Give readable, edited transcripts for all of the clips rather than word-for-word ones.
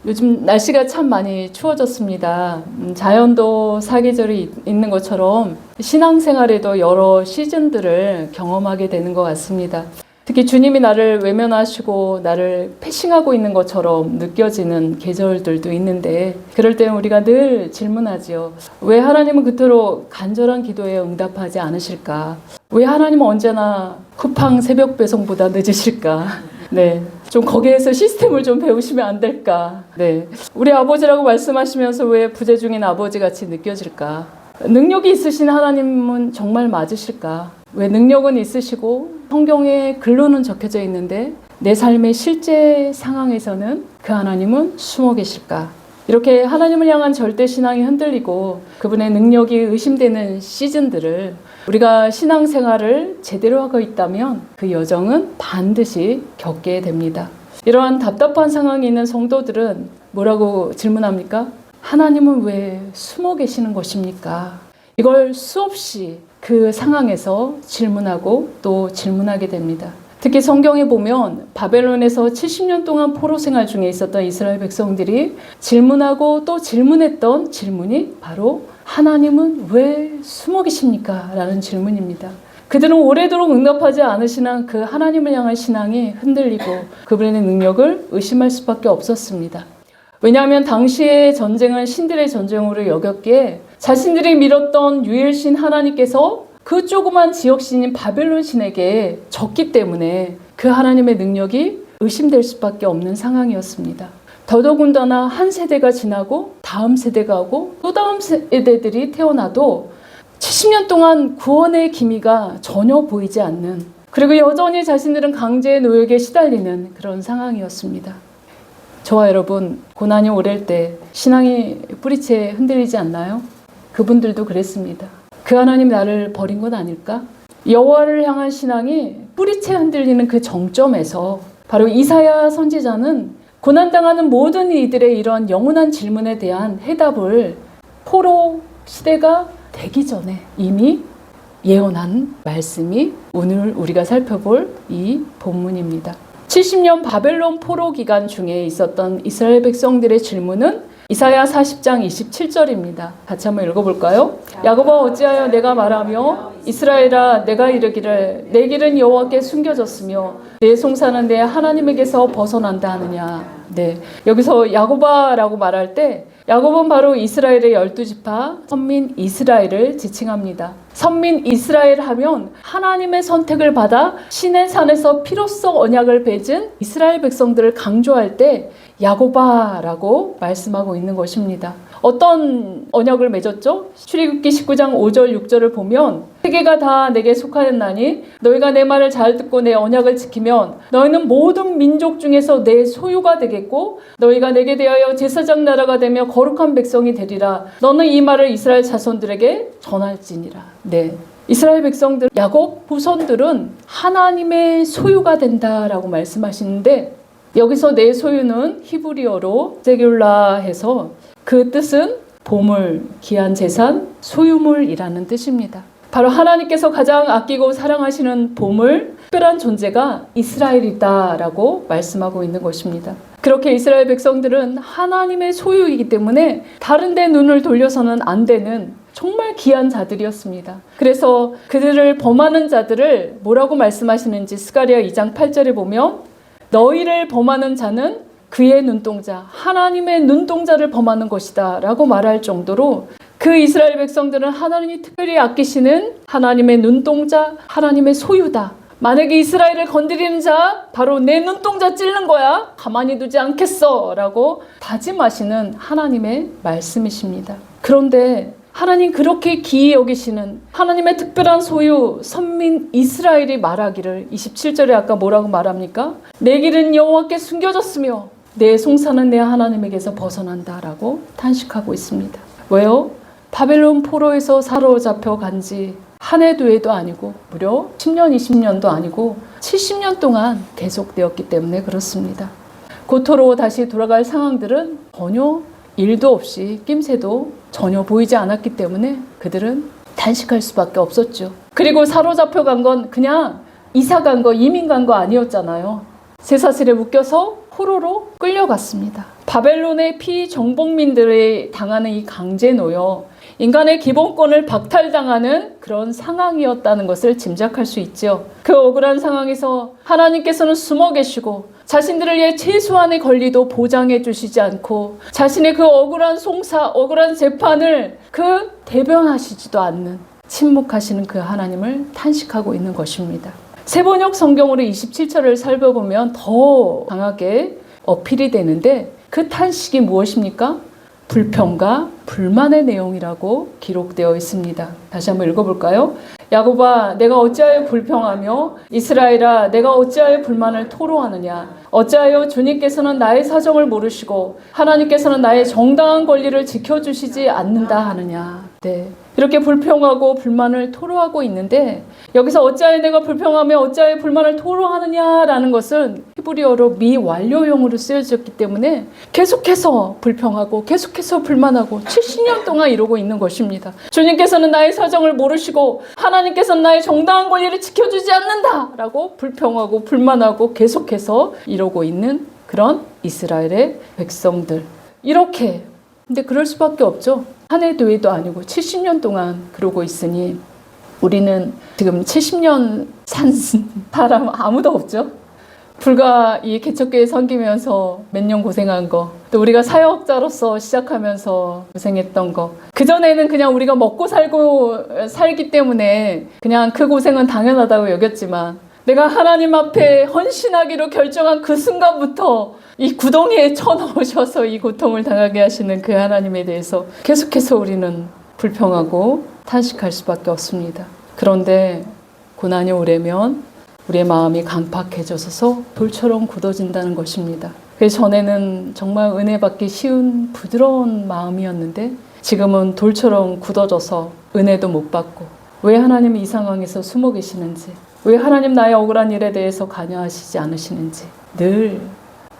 요즘 날씨가 참 많이 추워졌습니다. 자연도 사계절이 있는 것처럼 신앙생활에도 여러 시즌들을 경험하게 되는 것 같습니다. 특히 주님이 나를 외면하시고 나를 패싱하고 있는 것처럼 느껴지는 계절들도 있는데, 그럴 때는 우리가 늘 질문하지요. 왜 하나님은 그토록 간절한 기도에 응답하지 않으실까? 왜 하나님은 언제나 쿠팡 새벽 배송보다 늦으실까? 네, 좀 거기에서 시스템을 좀 배우시면 안 될까? 네, 우리 아버지라고 말씀하시면서 왜 부재 중인 아버지 같이 느껴질까? 능력이 있으신 하나님은 정말 맞으실까? 왜 능력은 있으시고 성경에 글로는 적혀져 있는데 내 삶의 실제 상황에서는 그 하나님은 숨어 계실까? 이렇게 하나님을 향한 절대 신앙이 흔들리고 그분의 능력이 의심되는 시즌들을 우리가 신앙생활을 제대로 하고 있다면 그 여정은 반드시 겪게 됩니다. 이러한 답답한 상황이 있는 성도들은 뭐라고 질문합니까? 하나님은 왜 숨어 계시는 것입니까? 이걸 수없이 그 상황에서 질문하고 또 질문하게 됩니다. 특히 성경에 보면 바벨론에서 70년 동안 포로 생활 중에 있었던 이스라엘 백성들이 질문하고 또 질문했던 질문이 바로 하나님은 왜 숨어 계십니까? 라는 질문입니다. 그들은 오래도록 응답하지 않으시는 그 하나님을 향한 신앙이 흔들리고 그분의 능력을 의심할 수밖에 없었습니다. 왜냐하면 당시의 전쟁은 신들의 전쟁으로 여겼기에 자신들이 믿었던 유일신 하나님께서 그 조그만 지역신인 바벨론 신에게 졌기 때문에 그 하나님의 능력이 의심될 수밖에 없는 상황이었습니다. 더더군다나 한 세대가 지나고 다음 세대가 오고 또 다음 세대들이 태어나도 70년 동안 구원의 기미가 전혀 보이지 않는, 그리고 여전히 자신들은 강제의 노역에 시달리는 그런 상황이었습니다. 저와 여러분, 고난이 오를 때 신앙이 뿌리채 흔들리지 않나요? 그분들도 그랬습니다. 그 하나님 나를 버린 건 아닐까? 여호와를 향한 신앙이 뿌리채 흔들리는 그 정점에서 바로 이사야 선지자는 고난당하는 모든 이들의 이런 영원한 질문에 대한 해답을 포로 시대가 되기 전에 이미 예언한 말씀이 오늘 우리가 살펴볼 이 본문입니다. 70년 바벨론 포로 기간 중에 있었던 이스라엘 백성들의 질문은 이사야 40장 27절입니다. 같이 한번 읽어볼까요? 야곱아 어찌하여 내가 말하며 이스라엘아 내가 이르기를 내 길은 여호와께 숨겨졌으며 내 송사는 내 하나님에게서 벗어난다 하느냐. 네, 여기서 야곱아라고 말할 때 야곱은 바로 이스라엘의 12지파 선민 이스라엘을 지칭합니다. 선민 이스라엘 하면 하나님의 선택을 받아 신의 산에서 피로써 언약을 맺은 이스라엘 백성들을 강조할 때 야곱아라고 말씀하고 있는 것입니다. 어떤 언약을 맺었죠? 출애굽기 19장 5절 6절을 보면 세계가 다 내게 속하였나니 너희가 내 말을 잘 듣고 내 언약을 지키면 너희는 모든 민족 중에서 내 소유가 되겠고 너희가 내게 대하여 제사장 나라가 되며 거룩한 백성이 되리라. 너는 이 말을 이스라엘 자손들에게 전할지니라. 네, 이스라엘 백성들, 야곱 후손들은 하나님의 소유가 된다라고 말씀하시는데 여기서 내 소유는 히브리어로 세귤라 해서 그 뜻은 보물, 귀한 재산, 소유물이라는 뜻입니다. 바로 하나님께서 가장 아끼고 사랑하시는 보물, 특별한 존재가 이스라엘이다라고 말씀하고 있는 것입니다. 그렇게 이스라엘 백성들은 하나님의 소유이기 때문에 다른 데 눈을 돌려서는 안 되는 정말 귀한 자들이었습니다. 그래서 그들을 범하는 자들을 뭐라고 말씀하시는지 스가랴 2장 8절에 보면 너희를 범하는 자는 그의 눈동자, 하나님의 눈동자를 범하는 것이다 라고 말할 정도로 그 이스라엘 백성들은 하나님이 특별히 아끼시는 하나님의 눈동자, 하나님의 소유다. 만약에 이스라엘을 건드리는 자 바로 내 눈동자 찌르는 거야. 가만히 두지 않겠어 라고 다짐하시는 하나님의 말씀이십니다. 그런데 하나님 그렇게 기이 여기시는 하나님의 특별한 소유 선민 이스라엘이 말하기를 27절에 아까 뭐라고 말합니까? 내 길은 여호와께 숨겨졌으며 내 송사는 내 하나님에게서 벗어난다라고 탄식하고 있습니다. 왜요? 바벨론 포로에서 사로잡혀 간지 한 해 두 해도 아니고 무려 10년 20년도 아니고 70년 동안 계속되었기 때문에 그렇습니다. 고토로 다시 돌아갈 상황들은 전혀 일도 없이 낌새도 전혀 보이지 않았기 때문에 그들은 단식할 수밖에 없었죠. 그리고 사로잡혀 간 건 그냥 이사 간 거, 이민 간 거 아니었잖아요. 쇠사슬에 묶여서 포로로 끌려갔습니다. 바벨론의 피정복민들이 당하는 이 강제 노역, 인간의 기본권을 박탈당하는 그런 상황이었다는 것을 짐작할 수 있죠. 그 억울한 상황에서 하나님께서는 숨어 계시고 자신들을 위해 최소한의 권리도 보장해 주시지 않고 자신의 그 억울한 송사, 억울한 재판을 대변하시지도 않는 침묵하시는 그 하나님을 탄식하고 있는 것입니다. 세번역 성경으로 27절을 살펴보면 더 강하게 어필이 되는데 그 탄식이 무엇입니까? 불평과 불만의 내용이라고 기록되어 있습니다. 다시 한번 읽어볼까요? 야곱아, 내가 어찌하여 불평하며 이스라엘아, 내가 어찌하여 불만을 토로하느냐? 어찌하여 주님께서는 나의 사정을 모르시고 하나님께서는 나의 정당한 권리를 지켜주시지 않는다 하느냐? 네, 이렇게 불평하고 불만을 토로하고 있는데 여기서 어찌하여 내가 불평하며 어찌하여 불만을 토로하느냐라는 것은 히브리어로 미완료형으로 쓰여졌기 때문에 계속해서 불평하고 계속해서 불만하고 70년 동안 이러고 있는 것입니다. 주님께서는 나의 사정을 모르시고 하나님께서는 나의 정당한 권리를 지켜주지 않는다라고 불평하고 불만하고 계속해서 이러고 있는 그런 이스라엘의 백성들. 이렇게, 근데 그럴 수밖에 없죠. 한 해 두 해도 아니고 70년 동안 그러고 있으니 우리는 지금 70년 산 사람 아무도 없죠. 불과 이 개척교회 섬기면서 몇 년 고생한 거, 또 우리가 사역자로서 시작하면서 고생했던 거, 그전에는 그냥 우리가 먹고 살기 때문에 그냥 그 고생은 당연하다고 여겼지만 내가 하나님 앞에 헌신하기로 결정한 그 순간부터 이 구덩이에 쳐넣으셔서 이 고통을 당하게 하시는 그 하나님에 대해서 계속해서 우리는 불평하고 탄식할 수밖에 없습니다. 그런데 고난이 오래면 우리의 마음이 강팍해져서 돌처럼 굳어진다는 것입니다. 그래서 전에는 정말 은혜 받기 쉬운 부드러운 마음이었는데 지금은 돌처럼 굳어져서 은혜도 못 받고, 왜 하나님이 이 상황에서 숨어 계시는지, 왜 하나님 나의 억울한 일에 대해서 관여하시지 않으시는지 늘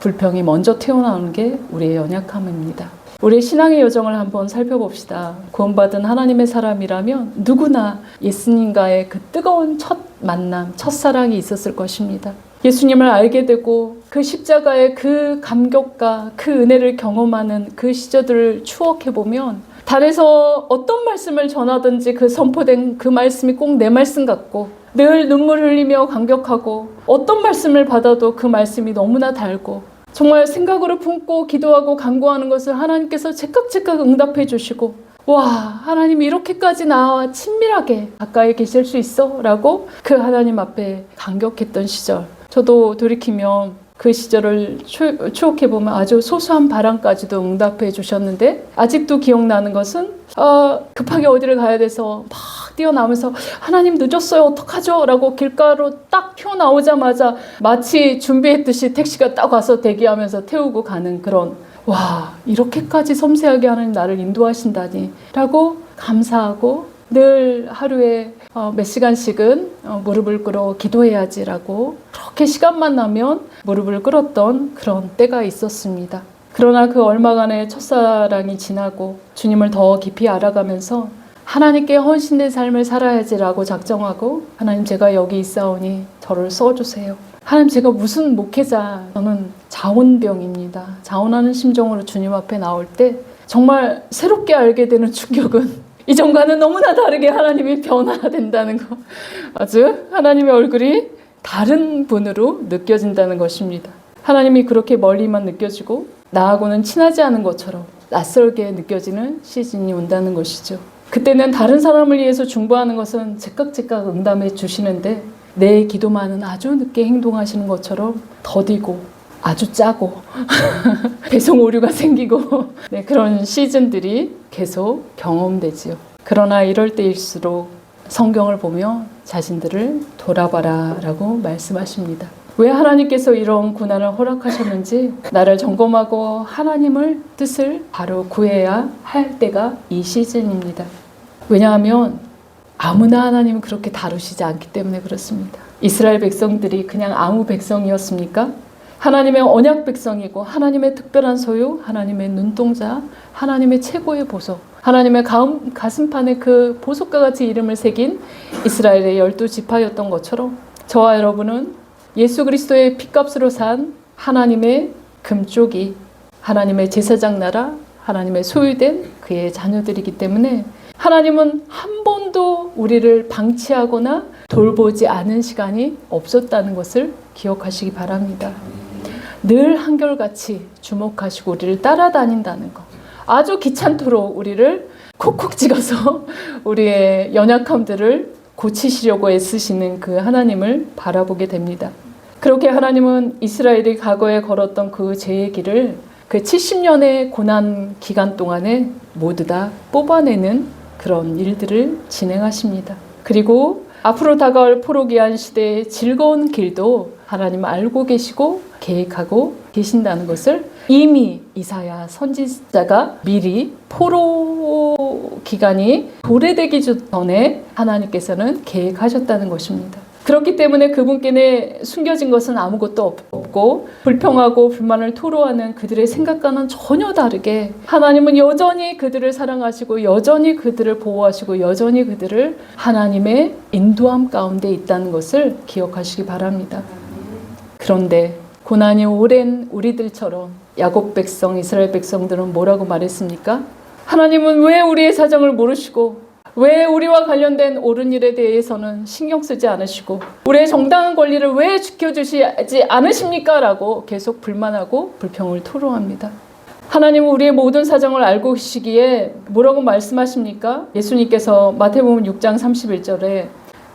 불평이 먼저 튀어나오는 게 우리의 연약함입니다. 우리의 신앙의 여정을 한번 살펴봅시다. 구원받은 하나님의 사람이라면 누구나 예수님과의 그 뜨거운 첫 만남, 첫사랑이 있었을 것입니다. 예수님을 알게 되고 그 십자가의 그 감격과 그 은혜를 경험하는 그 시절들을 추억해보면 달에서 어떤 말씀을 전하든지 그 선포된 그 말씀이 꼭 내 말씀 같고 늘 눈물 흘리며 감격하고, 어떤 말씀을 받아도 그 말씀이 너무나 달고 정말 생각으로 품고 기도하고 간구하는 것을 하나님께서 즉각 응답해 주시고, 와, 하나님이 이렇게까지 나와 친밀하게 가까이 계실 수 있어? 라고 그 하나님 앞에 감격했던 시절, 저도 돌이키면 그 시절을 추억해보면 아주 소소한 바람까지도 응답해 주셨는데, 아직도 기억나는 것은 급하게 어디를 가야 돼서 막 뛰어나오면서 하나님 늦었어요 어떡하죠? 라고 길가로 딱 튀어나오자마자 마치 준비했듯이 택시가 딱 와서 대기하면서 태우고 가는 그런, 와, 이렇게까지 섬세하게 하는 나를 인도하신다니 라고 감사하고, 늘 하루에 몇 시간씩은 무릎을 꿇어 기도해야지라고 그렇게 시간만 나면 무릎을 꿇었던 그런 때가 있었습니다. 그러나 그 얼마간의 첫사랑이 지나고 주님을 더 깊이 알아가면서 하나님께 헌신된 삶을 살아야지라고 작정하고, 하나님 제가 여기 있사오니 저를 써주세요. 하나님 제가 무슨 목회자, 저는 자원병입니다. 자원하는 심정으로 주님 앞에 나올 때 정말 새롭게 알게 되는 충격은 이전과는 너무나 다르게 하나님이 변화된다는 거, 아주 하나님의 얼굴이 다른 분으로 느껴진다는 것입니다. 하나님이 그렇게 멀리만 느껴지고 나하고는 친하지 않은 것처럼 낯설게 느껴지는 시즌이 온다는 것이죠. 그때는 다른 사람을 위해서 중보하는 것은 즉각 응답해 주시는데 내 기도만은 아주 늦게 행동하시는 것처럼 더디고 아주 짜고 배송 오류가 생기고 네, 그런 시즌들이 계속 경험되지요. 그러나 이럴 때일수록 성경을 보며 자신들을 돌아봐라 라고 말씀하십니다. 왜 하나님께서 이런 고난을 허락하셨는지 나를 점검하고 하나님을 뜻을 바로 구해야 할 때가 이 시즌입니다. 왜냐하면 아무나 하나님은 그렇게 다루시지 않기 때문에 그렇습니다. 이스라엘 백성들이 그냥 아무 백성이었습니까? 하나님의 언약 백성이고 하나님의 특별한 소유, 하나님의 눈동자, 하나님의 최고의 보석, 하나님의 가슴판에 그 보석과 같이 이름을 새긴 이스라엘의 12지파였던 것처럼 저와 여러분은 예수 그리스도의 핏값으로 산 하나님의 금쪽이, 하나님의 제사장 나라, 하나님의 소유된 그의 자녀들이기 때문에 하나님은 한 번도 우리를 방치하거나 돌보지 않은 시간이 없었다는 것을 기억하시기 바랍니다. 늘 한결같이 주목하시고 우리를 따라다닌다는 것. 아주 귀찮도록 우리를 콕콕 찍어서 우리의 연약함들을 고치시려고 애쓰시는 그 하나님을 바라보게 됩니다. 그렇게 하나님은 이스라엘이 과거에 걸었던 그 죄의 길을 그 70년의 고난 기간 동안에 모두 다 뽑아내는 그런 일들을 진행하십니다. 그리고 앞으로 다가올 포로기한 시대의 즐거운 길도 하나님 알고 계시고 계획하고 계신다는 것을 이미 이사야 선지자가 미리 포로 기간이 도래되기 전에 하나님께서는 계획하셨다는 것입니다. 그렇기 때문에 그분께 숨겨진 것은 아무것도 없고 불평하고 불만을 토로하는 그들의 생각과는 전혀 다르게 하나님은 여전히 그들을 사랑하시고 여전히 그들을 보호하시고 여전히 그들을 하나님의 인도함 가운데 있다는 것을 기억하시기 바랍니다. 그런데 고난이 오랜 우리들처럼 야곱 백성, 이스라엘 백성들은 뭐라고 말했습니까? 하나님은 왜 우리의 사정을 모르시고 왜 우리와 관련된 옳은 일에 대해서는 신경 쓰지 않으시고 우리의 정당한 권리를 왜 지켜주시지 않으십니까? 라고 계속 불만하고 불평을 토로합니다. 하나님은 우리의 모든 사정을 알고 계시기에 뭐라고 말씀하십니까? 예수님께서 마태복음 6장 31절에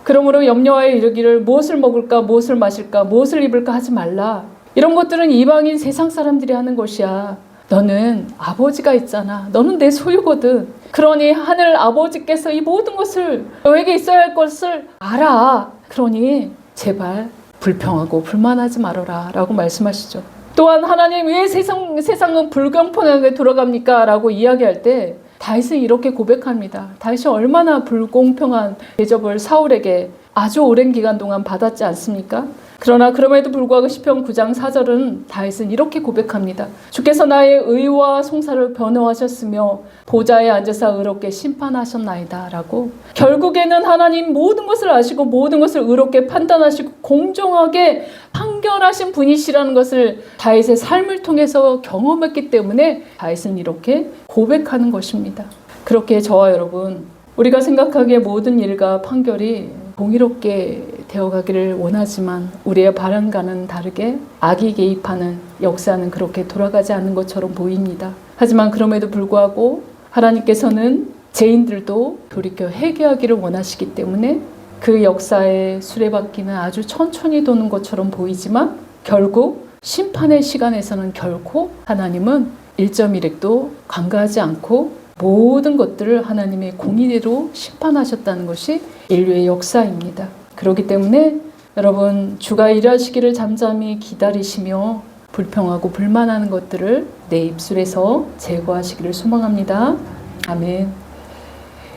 그러므로 염려하여 이르기를 무엇을 먹을까 무엇을 마실까 무엇을 입을까 하지 말라. 이런 것들은 이방인 세상 사람들이 하는 것이야. 너는 아버지가 있잖아. 너는 내 소유거든. 그러니 하늘 아버지께서 이 모든 것을 너에게 있어야 할 것을 알아. 그러니 제발 불평하고 불만하지 말아라 라고 말씀하시죠. 또한 하나님 왜 세상은 불공평하게 돌아갑니까? 라고 이야기할 때 다윗은 이렇게 고백합니다. 다윗이 얼마나 불공평한 대접을 사울에게 아주 오랜 기간 동안 받았지 않습니까? 그러나 그럼에도 불구하고 시편 9장 4절은 다윗은 이렇게 고백합니다. 주께서 나의 의와 송사를 변호하셨으며 보좌에 앉으사 의롭게 심판하셨나이다 라고 결국에는 하나님 모든 것을 아시고 모든 것을 의롭게 판단하시고 공정하게 판결하신 분이시라는 것을 다윗의 삶을 통해서 경험했기 때문에 다윗은 이렇게 고백하는 것입니다. 그렇게 저와 여러분 우리가 생각하기에 모든 일과 판결이 공의롭게 되어가기를 원하지만 우리의 바람과는 다르게 악이 개입하는 역사는 그렇게 돌아가지 않는 것처럼 보입니다. 하지만 그럼에도 불구하고 하나님께서는 죄인들도 돌이켜 회개하기를 원하시기 때문에 그 역사의 수레바퀴는 아주 천천히 도는 것처럼 보이지만 결국 심판의 시간에서는 결코 하나님은 1.1획도 간과하지 않고 모든 것들을 하나님의 공의대로 심판하셨다는 것이 인류의 역사입니다. 그렇기 때문에 여러분 주가 일하시기를 잠잠히 기다리시며 불평하고 불만하는 것들을 내 입술에서 제거하시기를 소망합니다. 아멘.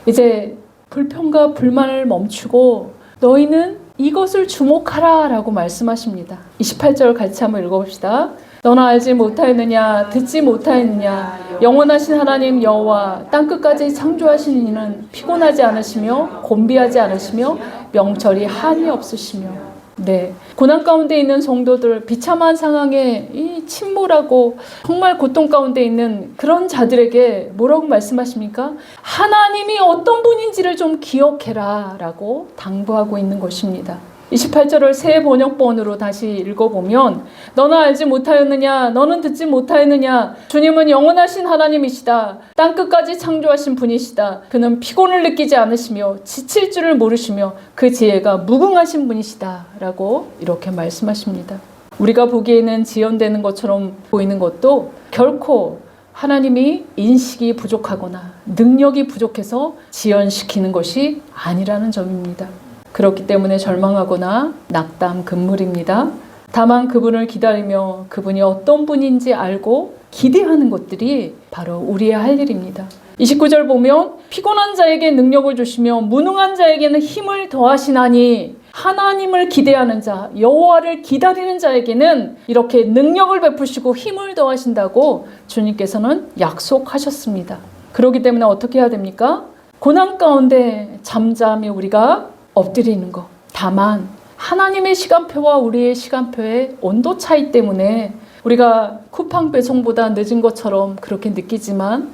이제 불평과 불만을 멈추고 너희는 이것을 주목하라 라고 말씀하십니다. 28절 같이 한번 읽어봅시다. 너나 알지 못하였느냐 듣지 못하였느냐 영원하신 하나님 여호와 땅끝까지 창조하신 이는 피곤하지 않으시며 곤비하지 않으시며 명철이 한이 없으시며 네, 고난 가운데 있는 성도들 비참한 상황에 이 침몰하고 정말 고통 가운데 있는 그런 자들에게 뭐라고 말씀하십니까? 하나님이 어떤 분인지를 좀 기억해라 라고 당부하고 있는 것입니다. 28절을 새 번역본으로 다시 읽어보면 너는 알지 못하였느냐 너는 듣지 못하였느냐 주님은 영원하신 하나님이시다. 땅끝까지 창조하신 분이시다. 그는 피곤을 느끼지 않으시며 지칠 줄을 모르시며 그 지혜가 무궁하신 분이시다 라고 이렇게 말씀하십니다. 우리가 보기에는 지연되는 것처럼 보이는 것도 결코 하나님이 인식이 부족하거나 능력이 부족해서 지연시키는 것이 아니라는 점입니다. 그렇기 때문에 절망하거나 낙담 금물입니다. 다만 그분을 기다리며 그분이 어떤 분인지 알고 기대하는 것들이 바로 우리의 할 일입니다. 29절 보면 피곤한 자에게 능력을 주시며 무능한 자에게는 힘을 더하시나니 하나님을 기대하는 자, 여호와를 기다리는 자에게는 이렇게 능력을 베푸시고 힘을 더하신다고 주님께서는 약속하셨습니다. 그렇기 때문에 어떻게 해야 됩니까? 고난 가운데 잠잠히 우리가 엎드리는 것. 다만 하나님의 시간표와 우리의 시간표의 온도 차이 때문에 우리가 쿠팡 배송보다 늦은 것처럼 그렇게 느끼지만,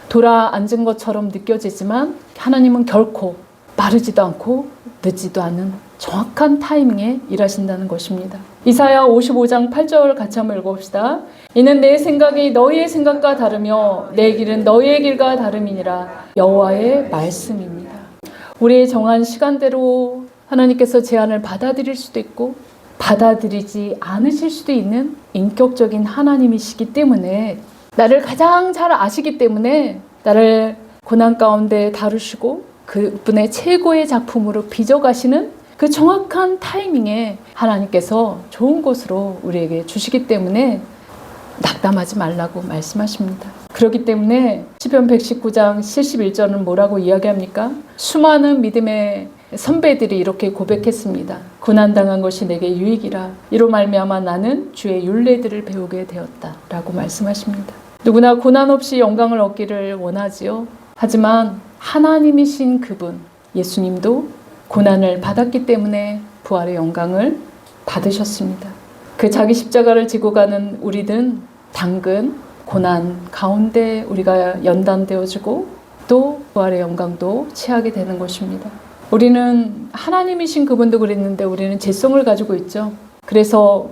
돌아 앉은 것처럼 느껴지지만, 하나님은 결코 빠르지도 않고 늦지도 않은 정확한 타이밍에 일하신다는 것입니다. 이사야 55장 8절 같이 한번 읽어봅시다. 이는 내 생각이 너희의 생각과 다르며 내 길은 너희의 길과 다름이니라. 여호와의 말씀입니다. 우리의 정한 시간대로 하나님께서 제안을 받아들일 수도 있고 받아들이지 않으실 수도 있는 인격적인 하나님이시기 때문에, 나를 가장 잘 아시기 때문에 나를 고난 가운데 다루시고 그분의 최고의 작품으로 빚어가시는 그 정확한 타이밍에 하나님께서 좋은 곳으로 우리에게 주시기 때문에 낙담하지 말라고 말씀하십니다. 그렇기 때문에 시편 119장 71절은 뭐라고 이야기합니까? 수많은 믿음의 선배들이 이렇게 고백했습니다. 고난당한 것이 내게 유익이라. 이로 말미암아 나는 주의 율례들을 배우게 되었다 라고 말씀하십니다. 누구나 고난 없이 영광을 얻기를 원하지요. 하지만 하나님이신 그분 예수님도 고난을 받았기 때문에 부활의 영광을 받으셨습니다. 그 자기 십자가를 지고 가는 우리는 당근 고난 가운데 우리가 연단되어지고 또 부활의 영광도 취하게 되는 것입니다. 우리는 하나님이신 그분도 그랬는데 우리는 죄성을 가지고 있죠. 그래서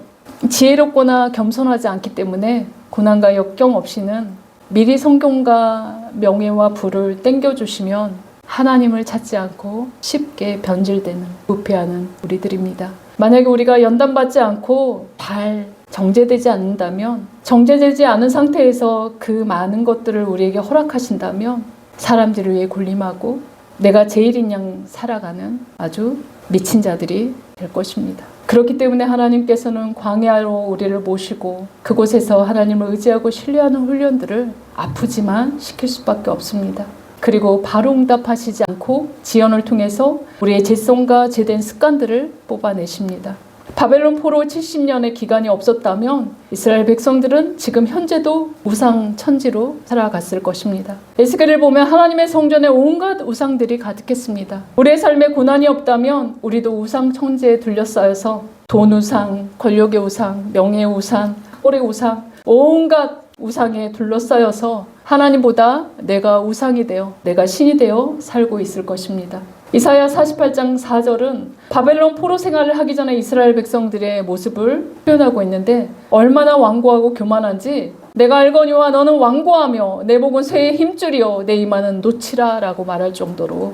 지혜롭거나 겸손하지 않기 때문에 고난과 역경 없이는 미리 성공과 명예와 부를 땡겨주시면 하나님을 찾지 않고 쉽게 변질되는, 부패하는 우리들입니다. 만약에 우리가 연단받지 않고 잘 정죄되지 않는다면, 정죄되지 않은 상태에서 그 많은 것들을 우리에게 허락하신다면 사람들을 위해 군림하고 내가 제일인 양 살아가는 아주 미친 자들이 될 것입니다. 그렇기 때문에 하나님께서는 광야로 우리를 모시고 그곳에서 하나님을 의지하고 신뢰하는 훈련들을 아프지만 시킬 수밖에 없습니다. 그리고 바로 응답하시지 않고 지연을 통해서 우리의 죄성과 죄된 습관들을 뽑아내십니다. 바벨론 포로 70년의 기간이 없었다면 이스라엘 백성들은 지금 현재도 우상 천지로 살아갔을 것입니다. 에스겔을 보면 하나님의 성전에 온갖 우상들이 가득했습니다. 우리의 삶에 고난이 없다면 우리도 우상 천지에 둘러싸여서 돈 우상, 권력의 우상, 명예의 우상, 꼴의 우상, 온갖 우상에 둘러싸여서 하나님보다 내가 우상이 되어, 내가 신이 되어 살고 있을 것입니다. 이사야 48장 4절은 바벨론 포로 생활을 하기 전에 이스라엘 백성들의 모습을 표현하고 있는데, 얼마나 완고하고 교만한지, 내가 알거니와 너는 완고하며 내 복은 쇠의 힘줄이요 내 이마는 노치라 라고 말할 정도로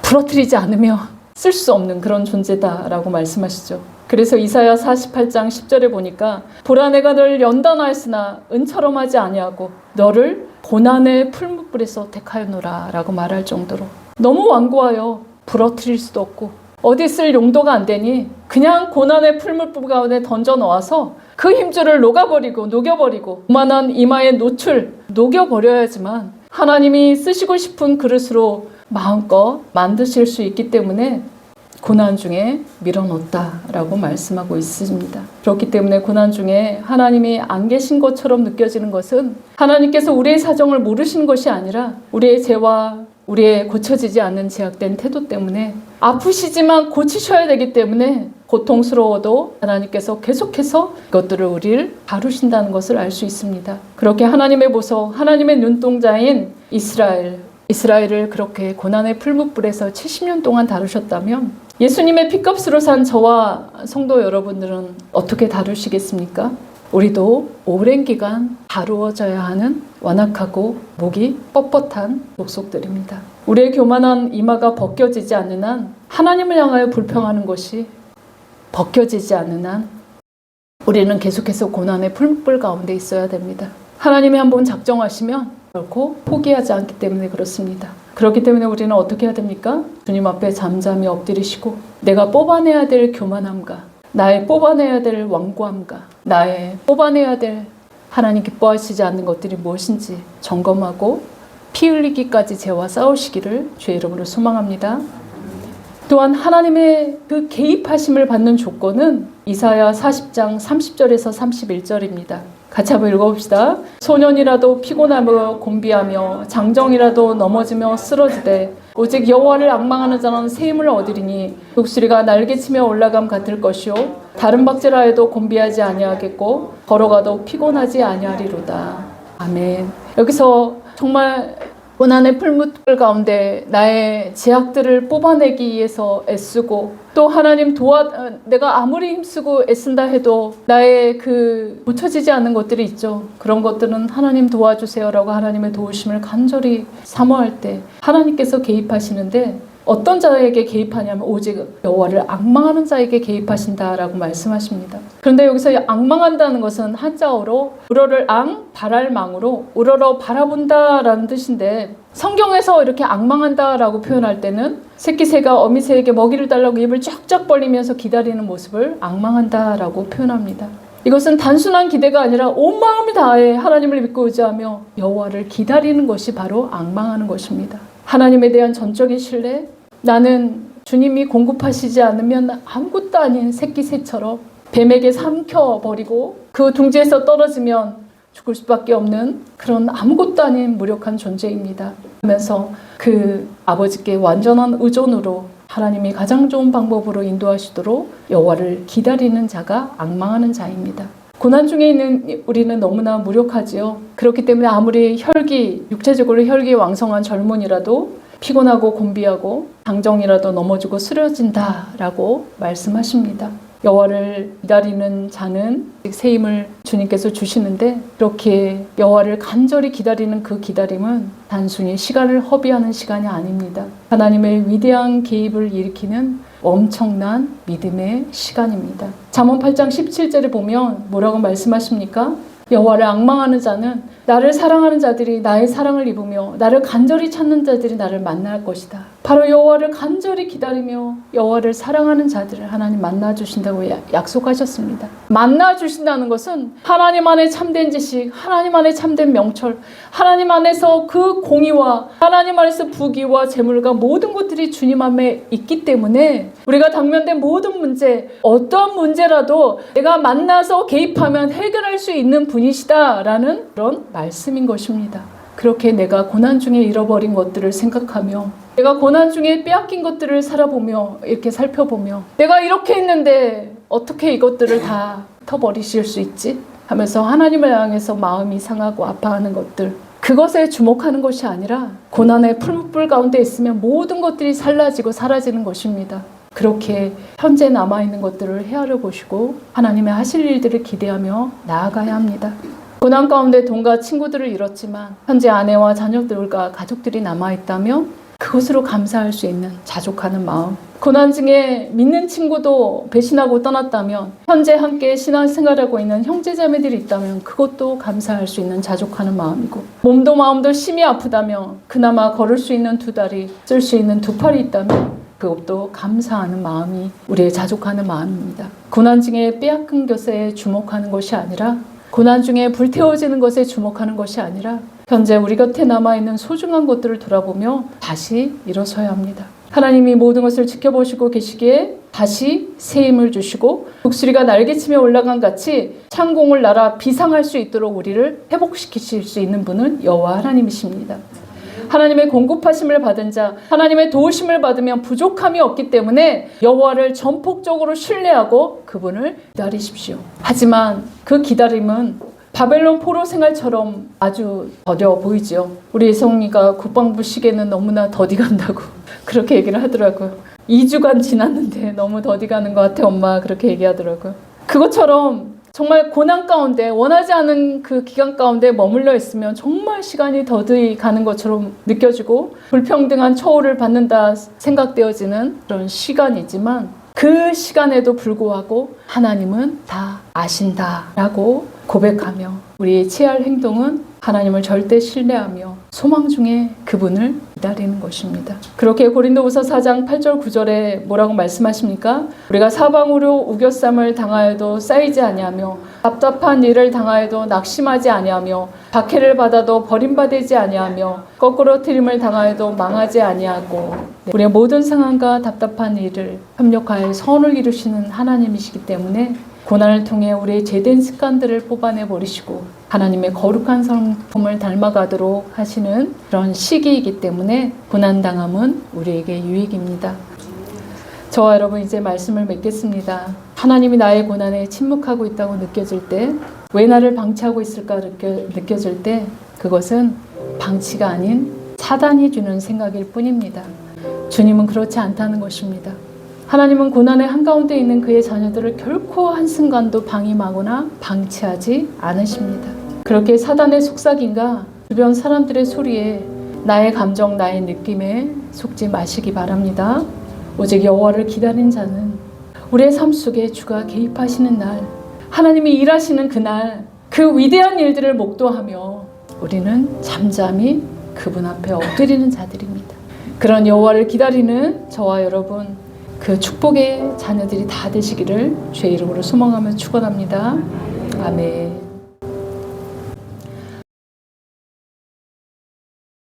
부러뜨리지 않으며 쓸 수 없는 그런 존재다 라고 말씀하시죠. 그래서 이사야 48장 10절에 보니까 보라 내가 너를 연단하였으나 은처럼 하지 아니하고 너를 고난의 풀무불에서 택하였노라 라고 말할 정도로 너무 완고하여 부러뜨릴 수도 없고 어디 쓸 용도가 안 되니 그냥 고난의 풀무불 가운데 던져 놓아서 그 힘줄을 녹아버리고 녹여버리고 오만한 이마의 노출 녹여버려야지만 하나님이 쓰시고 싶은 그릇으로 마음껏 만드실 수 있기 때문에 고난 중에 밀어넣었다라고 말씀하고 있습니다. 그렇기 때문에 고난 중에 하나님이 안 계신 것처럼 느껴지는 것은 하나님께서 우리의 사정을 모르시는 것이 아니라 우리의 죄와 우리의 고쳐지지 않는 제약된 태도 때문에 아프시지만 고치셔야 되기 때문에 고통스러워도 하나님께서 계속해서 이것들을 우리를 다루신다는 것을 알 수 있습니다. 그렇게 하나님의 보석, 하나님의 눈동자인 이스라엘을 그렇게 고난의 풀무불에서 70년 동안 다루셨다면 예수님의 피값으로 산 저와 성도 여러분들은 어떻게 다루시겠습니까? 우리도 오랜 기간 다루어져야 하는 완악하고 목이 뻣뻣한 족속들입니다. 우리의 교만한 이마가 벗겨지지 않는 한, 하나님을 향하여 불평하는 것이 벗겨지지 않는 한 우리는 계속해서 고난의 풀무불 가운데 있어야 됩니다. 하나님이 한번 작정하시면 결코 포기하지 않기 때문에 그렇습니다. 그렇기 때문에 우리는 어떻게 해야 됩니까? 주님 앞에 잠잠히 엎드리시고 내가 뽑아내야 될 교만함과 나의 뽑아내야 될 완고함과 나의 뽑아내야 될 하나님 기뻐하시지 않는 것들이 무엇인지 점검하고 피 흘리기까지 죄와 싸우시기를 주의 이름으로 소망합니다. 또한 하나님의 그 개입하심을 받는 조건은 이사야 40장 30절에서 31절입니다. 같이 한번 읽어봅시다. 소년이라도 피곤하며 곤비하며 장정이라도 넘어지며 쓰러지되 오직 여호와를 앙망하는 자는 새 힘을 얻으리니 독수리가 날개치며 올라감 같을 것이요 다른 박제라 해도 곤비하지 아니하겠고 걸어가도 피곤하지 아니하리로다. 아멘. 여기서 정말 고난의 풀무불 가운데 나의 제약들을 뽑아내기 위해서 애쓰고 또 하나님 내가 아무리 힘쓰고 애쓴다 해도 나의 고쳐지지 않는 것들이 있죠. 그런 것들은 하나님 도와주세요라고 하나님의 도우심을 간절히 사모할 때 하나님께서 개입하시는데 어떤 자에게 개입하냐면 오직 여호와를 앙망하는 자에게 개입하신다라고 말씀하십니다. 그런데 여기서 앙망한다는 것은 한자어로 우러를 바랄 망으로 우러러 바라본다라는 뜻인데 성경에서 이렇게 앙망한다라고 표현할 때는 새끼 새가 어미 새에게 먹이를 달라고 입을 쫙쫙 벌리면서 기다리는 모습을 앙망한다라고 표현합니다. 이것은 단순한 기대가 아니라 온 마음을 다해 하나님을 믿고 의지하며 여호와를 기다리는 것이 바로 앙망하는 것입니다. 하나님에 대한 전적인 신뢰, 나는 주님이 공급하시지 않으면 아무것도 아닌 새끼 새처럼 뱀에게 삼켜버리고 그 둥지에서 떨어지면 죽을 수밖에 없는 그런 아무것도 아닌 무력한 존재입니다. 하면서 그 아버지께 완전한 의존으로 하나님이 가장 좋은 방법으로 인도하시도록 여호와를 기다리는 자가 앙망하는 자입니다. 고난 중에 있는 우리는 너무나 무력하지요. 그렇기 때문에 아무리 육체적으로 혈기 왕성한 젊은이라도 피곤하고 곤비하고 당정이라도 넘어지고 쓰러진다라고 말씀하십니다. 여호와를 기다리는 자는 새 힘을 주님께서 주시는데 그렇게 여호와를 간절히 기다리는 그 기다림은 단순히 시간을 허비하는 시간이 아닙니다. 하나님의 위대한 개입을 일으키는 엄청난 믿음의 시간입니다. 잠언 8장 17절에 보면 뭐라고 말씀하십니까? 여호와를 앙망하는 자는 나를 사랑하는 자들이 나의 사랑을 입으며 나를 간절히 찾는 자들이 나를 만날 것이다. 바로 여호와를 간절히 기다리며 여호와를 사랑하는 자들을 하나님 만나주신다고 약속하셨습니다. 만나주신다는 것은 하나님 안에 참된 지식, 하나님 안에 참된 명철, 하나님 안에서 그 공의와 하나님 안에서 부귀와 재물과 모든 것들이 주님 안에 있기 때문에 우리가 당면된 모든 문제, 어떠한 문제라도 내가 만나서 개입하면 해결할 수 있는 분이시다라는 그런 말씀인 것입니다. 그렇게 내가 고난 중에 잃어버린 것들을 생각하며 내가 고난 중에 빼앗긴 것들을 살아보며 이렇게 살펴보며 내가 이렇게 했는데 어떻게 이것들을 다 터버리실 수 있지? 하면서 하나님을 향해서 마음이 상하고 아파하는 것들, 그것에 주목하는 것이 아니라 고난의 풀무불 가운데 있으면 모든 것들이 살라지고 사라지는 것입니다. 그렇게 현재 남아있는 것들을 헤아려 보시고 하나님의 하실 일들을 기대하며 나아가야 합니다. 고난 가운데 돈과 친구들을 잃었지만 현재 아내와 자녀들과 가족들이 남아있다면 그것으로 감사할 수 있는 자족하는 마음, 고난 중에 믿는 친구도 배신하고 떠났다면 현재 함께 신앙생활하고 있는 형제자매들이 있다면 그것도 감사할 수 있는 자족하는 마음이고, 몸도 마음도 심히 아프다면 그나마 걸을 수 있는 두 다리, 쓸 수 있는 두 팔이 있다면 그것도 감사하는 마음이 우리의 자족하는 마음입니다. 고난 중에 빼앗긴 것에 주목하는 것이 아니라, 고난 중에 불태워지는 것에 주목하는 것이 아니라 현재 우리 곁에 남아있는 소중한 것들을 돌아보며 다시 일어서야 합니다. 하나님이 모든 것을 지켜보시고 계시기에 다시 새 힘을 주시고 독수리가 날개치며 올라간 같이 창공을 날아 비상할 수 있도록 우리를 회복시키실 수 있는 분은 여호와 하나님이십니다. 하나님의 공급하심을 받은 자, 하나님의 도우심을 받으면 부족함이 없기 때문에 여호와를 전폭적으로 신뢰하고 그분을 기다리십시오. 하지만 그 기다림은 바벨론 포로 생활처럼 아주 더뎌 보이지요. 우리 예성이가 국방부 시계는 너무나 더디 간다고 그렇게 얘기를 하더라고요. 2주간 지났는데 너무 더디 가는 것 같아 엄마, 그렇게 얘기하더라고요. 그것처럼 정말 고난 가운데 원하지 않은 그 기간 가운데 머물러 있으면 정말 시간이 더디 가는 것처럼 느껴지고 불평등한 처우를 받는다 생각되어지는 그런 시간이지만 그 시간에도 불구하고 하나님은 다 아신다라고 고백하며 우리의 취할 행동은 하나님을 절대 신뢰하며 소망 중에 그분을 기다리는 것입니다. 그렇게 고린도후서 4장 8절 9절에 뭐라고 말씀하십니까? 우리가 사방으로 우겨쌈을 당하여도 쌓이지 아니하며 답답한 일을 당하여도 낙심하지 아니하며 박해를 받아도 버림받지 아니하며 거꾸로 트림을 당하여도 망하지 아니하고, 우리의 모든 상황과 답답한 일을 협력하여 선을 이루시는 하나님이시기 때문에 고난을 통해 우리의 죄된 습관들을 뽑아내 버리시고 하나님의 거룩한 성품을 닮아가도록 하시는 그런 시기이기 때문에 고난당함은 우리에게 유익입니다. 저와 여러분 이제 말씀을 맺겠습니다. 하나님이 나의 고난에 침묵하고 있다고 느껴질 때, 왜 나를 방치하고 있을까 느껴질 때, 그것은 방치가 아닌 사단이 주는 생각일 뿐입니다. 주님은 그렇지 않다는 것입니다. 하나님은 고난의 한가운데 있는 그의 자녀들을 결코 한순간도 방임하거나 방치하지 않으십니다. 그렇게 사단의 속삭임과 주변 사람들의 소리에 나의 감정, 나의 느낌에 속지 마시기 바랍니다. 오직 여호와를 기다린 자는 우리의 삶 속에 주가 개입하시는 날, 하나님이 일하시는 그날, 그 위대한 일들을 목도하며 우리는 잠잠히 그분 앞에 엎드리는 자들입니다. 그런 여호와를 기다리는 저와 여러분, 그 축복의 자녀들이 다 되시기를 주의 이름으로 소망하며 축원합니다. 아멘.